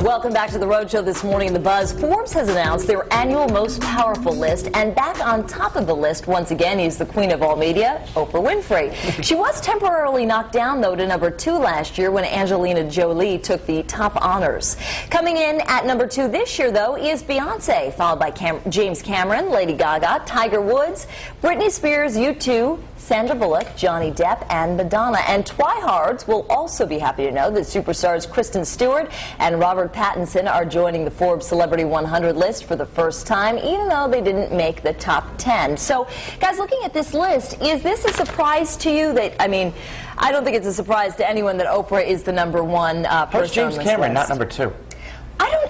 Welcome back to the Road Show this morning. The Buzz. Forbes has announced their annual most powerful list, and back on top of the list once again is the queen of all media, Oprah Winfrey. She was temporarily knocked down though to number 2 last year when Angelina Jolie took the top honors. Coming in at number 2 this year though is Beyonce, followed by James Cameron, Lady Gaga, Tiger Woods, Britney Spears, U2, Sandra Bullock, Johnny Depp, and Madonna. And Twihards will also be happy to know that superstars Kristen Stewart and Robert Pattinson are joining the Forbes Celebrity 100 list for the first time, even though they didn't make the top 10. So, guys, looking at this list, is this a surprise to you? I don't think it's a surprise to anyone that Oprah is the number 1 person on this list. James Cameron, not number 2?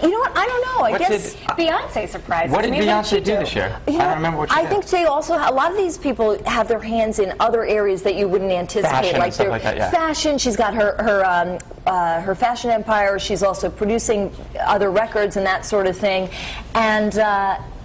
You know what? I don't know. I guess Beyonce surprised. What did Beyonce do this year? I don't remember what she did. I think they also, a lot of these people have their hands in other areas that you wouldn't anticipate. Fashion and stuff like that, yeah. Fashion. She's got her fashion empire. She's also producing other records and that sort of thing.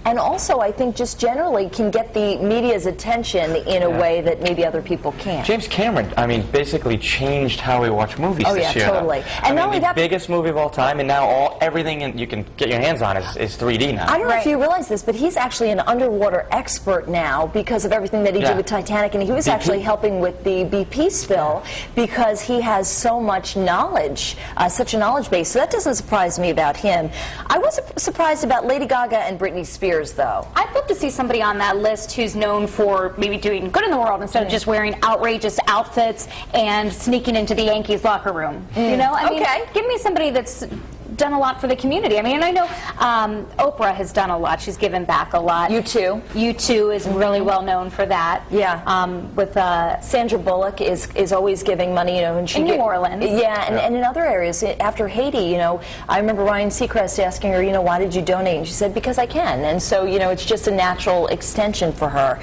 And also, I think just generally can get the media's attention in a way that maybe other people can't. James Cameron, basically changed how we watch movies this year. Oh, yeah, totally. And not only that, the biggest movie of all time, and now everything you can get your hands on is 3D now. I don't know if you realize this, but he's actually an underwater expert now because of everything that he did with Titanic, and he was actually helping with the BP spill because he has so much knowledge, such a knowledge base. So that doesn't surprise me about him. I was surprised about Lady Gaga and Britney Spears, though. I'd love to see somebody on that list who's known for maybe doing good in the world instead of just wearing outrageous outfits and sneaking into the Yankees locker room. You know, I mean, give me somebody that's done a lot for the community. And I know Oprah has done a lot. She's given back a lot. U2 is really well known for that. Yeah. With Sandra Bullock is always giving money, and she in New Orleans. Yeah, and in other areas. After Haiti, I remember Ryan Seacrest asking her, why did you donate? And she said, because I can. And so, it's just a natural extension for her.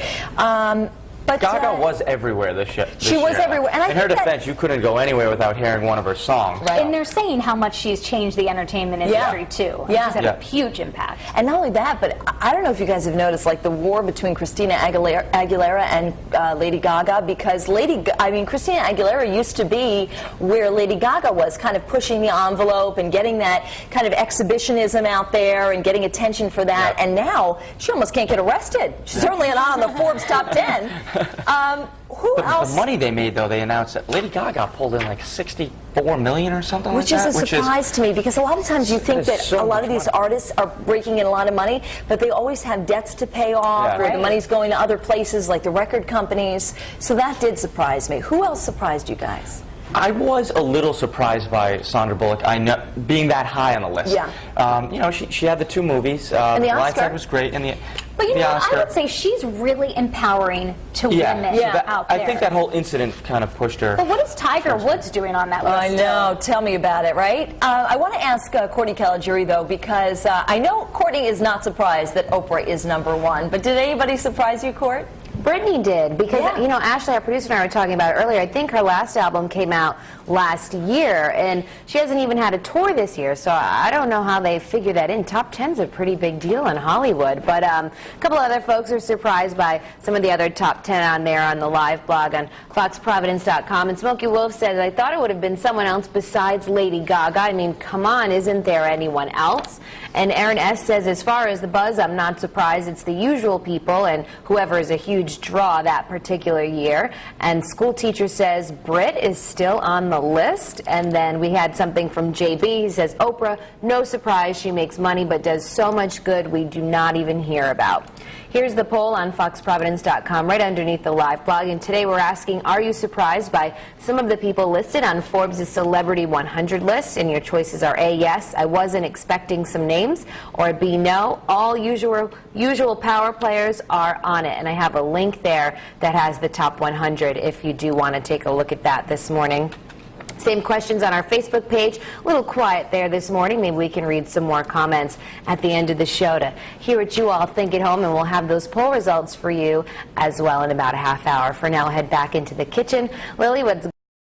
But Gaga was everywhere this year. She was everywhere. And in her defense, you couldn't go anywhere without hearing one of her songs. Right. And they're saying how much she's changed the entertainment industry, too. Yeah. She's had a huge impact. And not only that, but I don't know if you guys have noticed, the war between Christina Aguilera and Lady Gaga, because Christina Aguilera used to be where Lady Gaga was, kind of pushing the envelope and getting that kind of exhibitionism out there and getting attention for that. And now, she almost can't get arrested. She's certainly not on the Forbes top 10. Who else? The money they made, though, they announced that Lady Gaga pulled in like $64 million or something like that. Which is a surprise to me, because a lot of times you think that a lot of these artists are breaking in a lot of money, but they always have debts to pay off, or the money's going to other places like the record companies. So that did surprise me. Who else surprised you guys? I was a little surprised by Sandra Bullock, being that high on the list. Yeah. She had the 2 movies. And the Oscar. Blindside was great. And but I would say she's really empowering to women out there. I think that whole incident kind of pushed her. But what is Tiger Woods doing on that list? I know. Tell me about it, right? I want to ask Courtney Caligiuri, though, because I know Courtney is not surprised that Oprah is number 1. But did anybody surprise you, Court? Brittany did, because, Ashley, our producer, and I were talking about it earlier. I think her last album came out last year, and she hasn't even had a tour this year, so I don't know how they figured that in. Top 10's a pretty big deal in Hollywood, but a couple other folks are surprised by some of the other top 10 on there on the live blog on foxprovidence.com, and Smokey Wolf says, I thought it would have been someone else besides Lady Gaga. I mean, come on, isn't there anyone else? And Aaron S. says, as far as the buzz, I'm not surprised. It's the usual people and whoever is a huge draw that particular year. And School Teacher says Brit is still on the list. And then we had something from JB. He says, Oprah, no surprise. She makes money but does so much good we do not even hear about. Here's the poll on foxprovidence.com right underneath the live blog. And today we're asking, are you surprised by some of the people listed on Forbes' Celebrity 100 list? And your choices are A, yes, I wasn't expecting some names, or B, no, all usual power players are on it. And I have a link there that has the top 100 if you do want to take a look at that this morning. Same questions on our Facebook page. A little quiet there this morning. Maybe we can read some more comments at the end of the show to hear what you all think at home, and we'll have those poll results for you as well in about a half hour. For now, head back into the kitchen. Lily, what's